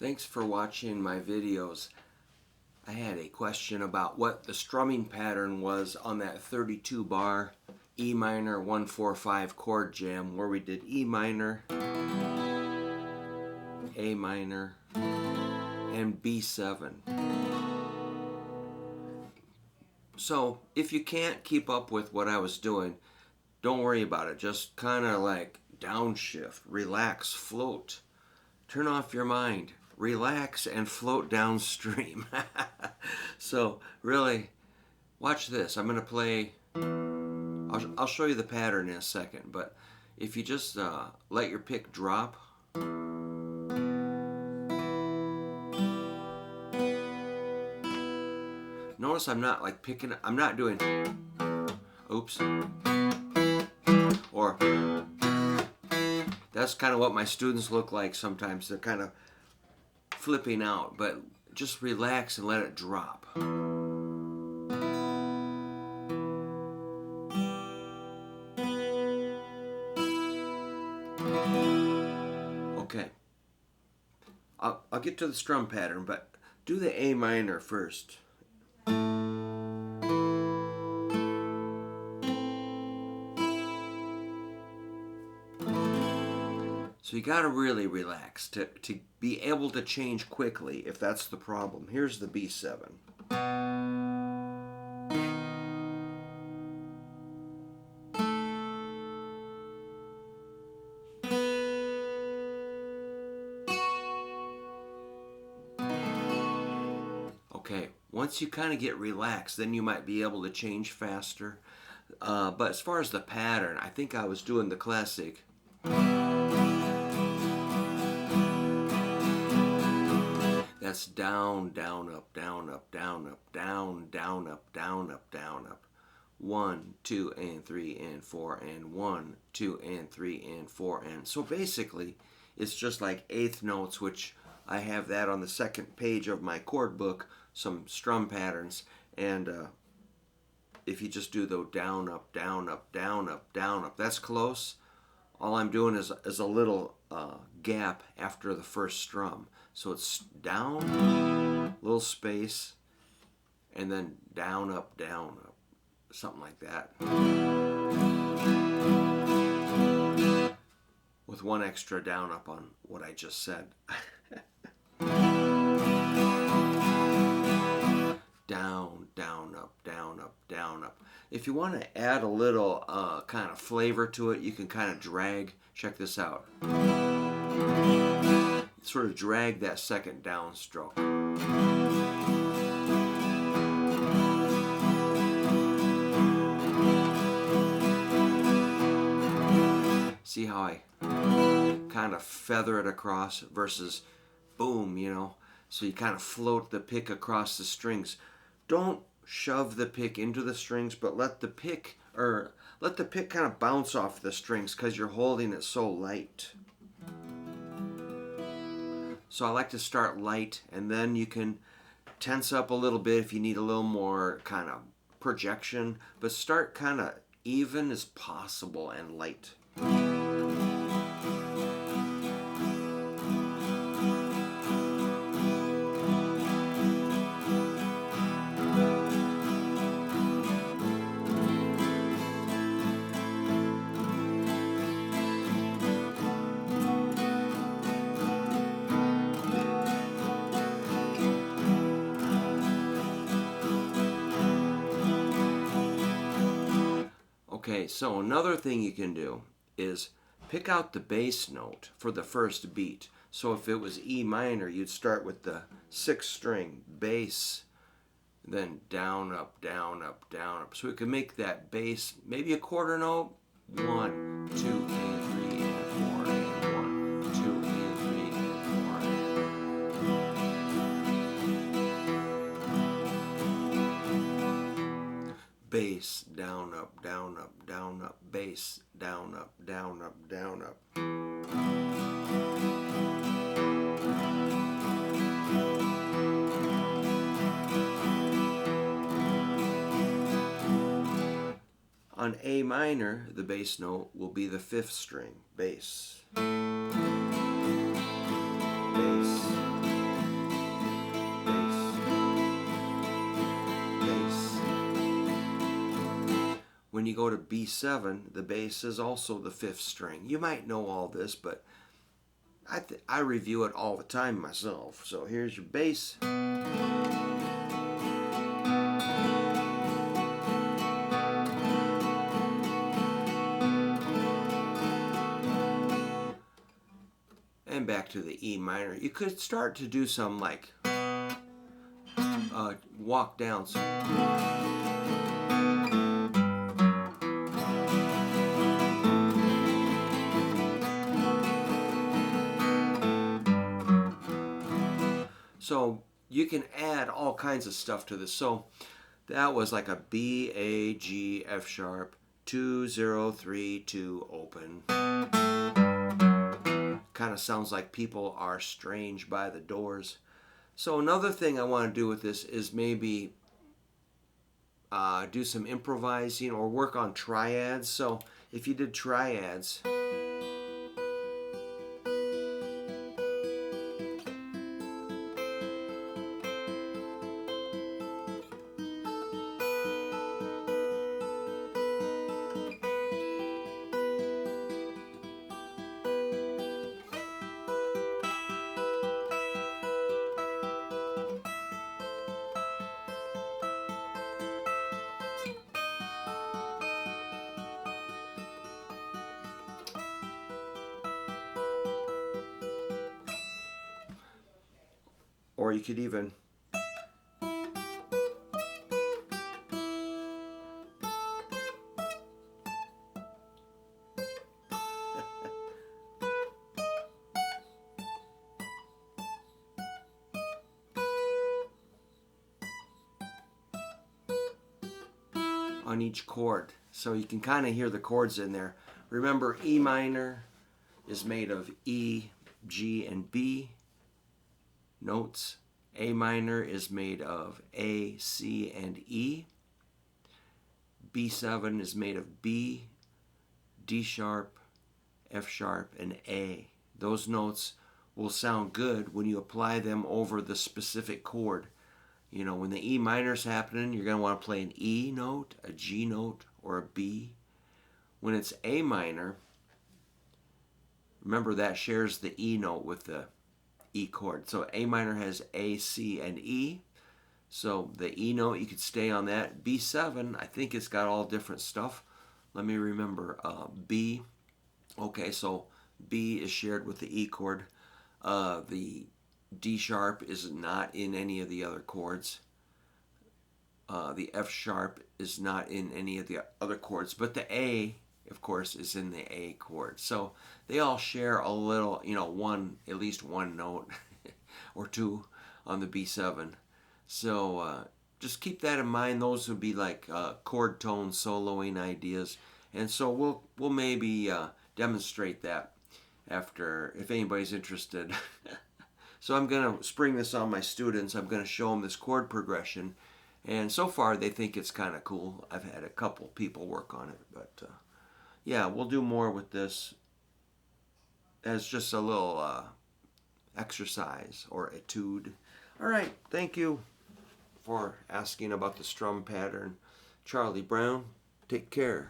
Thanks for watching my videos. I had a question about what the strumming pattern was on that 32 bar E minor 145 chord jam where we did E minor, A minor, and B7. So if you can't keep up with what I was doing, don't worry about it. Just kind of like downshift, relax, float. Turn off your mind, relax, and float downstream. So really, watch this. I'm going to play, I'll show you the pattern in a second, but if you just let your pick drop, notice I'm not like picking, I'm not doing, oops, or that's kind of what my students look like sometimes. They're kind of flipping out, but just relax and let it drop. Okay, I'll get to the strum pattern, but do the A minor first. So you got to really relax to be able to change quickly if that's the problem. Here's the B7. Okay, once you kind of get relaxed, then you might be able to change faster. But as far as the pattern, I think I was doing the classic. That's down, down, up, down, up, down, up, down, down, up, down, up, down, up. 1, 2, and 3, and 4, and 1, 2, and 3, and 4, and so basically, it's just like eighth notes, which I have that on the second page of my chord book, some strum patterns, and if you just do the down, up, down, up, down, up, down, up, that's close. All I'm doing is a little gap after the first strum. So it's down, little space, and then down, up, something like that. With one extra down, up on what I just said. Down, down, up, down, up, down, up. If you want to add a little kind of flavor to it, you can kind of drag. Check this out. Sort of drag that second downstroke. See how I kind of feather it across versus boom, you know? So you kind of float the pick across the strings. Don't shove the pick into the strings, but let the pick kind of bounce off the strings because you're holding it so light. So I like to start light, and then you can tense up a little bit if you need a little more kind of projection, but start kind of even as possible and light. Okay, so another thing you can do is pick out the bass note for the first beat. So if it was E minor, you'd start with the 6th string, bass, then down, up, down, up, down, up. So we can make that bass maybe a quarter note. 1, 2, and 3, and 4, and 1, 2, and 3, and 4. Bass, down, up, down, up, down, up, bass, down, up, down, up, down, up. On A minor, the bass note will be the 5th string, bass. Bass. when you go to B7, the bass is also the 5th string. You might know all this, but I review it all the time myself. So here's your bass. And back to the E minor. You could start to do some like walk downs. So you can add all kinds of stuff to this. So that was like a B, A, G, F sharp, 2, 0, 3, 2, open. Kind of sounds like People Are Strange by the Doors. So another thing I want to do with this is maybe do some improvising or work on triads. So if you did triads, or you could even on each chord. So you can kind of hear the chords in there. Remember, E minor is made of E, G, and B notes. A minor is made of A, C, and E. B7 is made of B, D sharp, F sharp, and A. Those notes will sound good when you apply them over the specific chord. You know, when the E minor is happening, you're going to want to play an E note, a G note, or a B. When it's A minor, remember that shares the E note with the E chord. So A minor has A, C, and E. So the E note, you could stay on that. B7, I think it's got all different stuff. Let me remember. B. Okay, so B is shared with the E chord. The D sharp is not in any of the other chords. The F sharp is not in any of the other chords, but the A, of course, is in the A chord. So they all share a little, you know, at least one note or two on the B7. So just keep that in mind. Those would be like chord tone soloing ideas, and so we'll maybe demonstrate that after, if anybody's interested. So I'm going to spring this on my students. I'm going to show them this chord progression. And so far, they think it's kind of cool. I've had a couple people work on it. But yeah, we'll do more with this as just a little exercise or etude. All right. Thank you for asking about the strum pattern. Charlie Brown, take care.